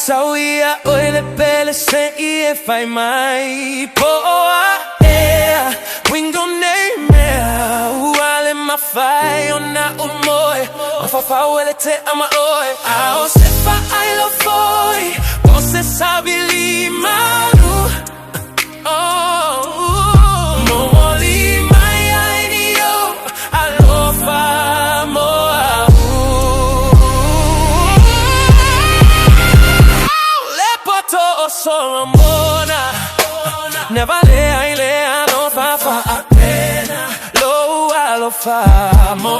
Sauia oile pele se I fai mai poa wingo nei mea uale mafai ona umoe mafafa uele te ama oe ao se fa ALOFA você sabe limaru no moli mai ai ni yo ALOFA moa le poto Solomona never le ai le ALOFA fa apena lo ALOFA mo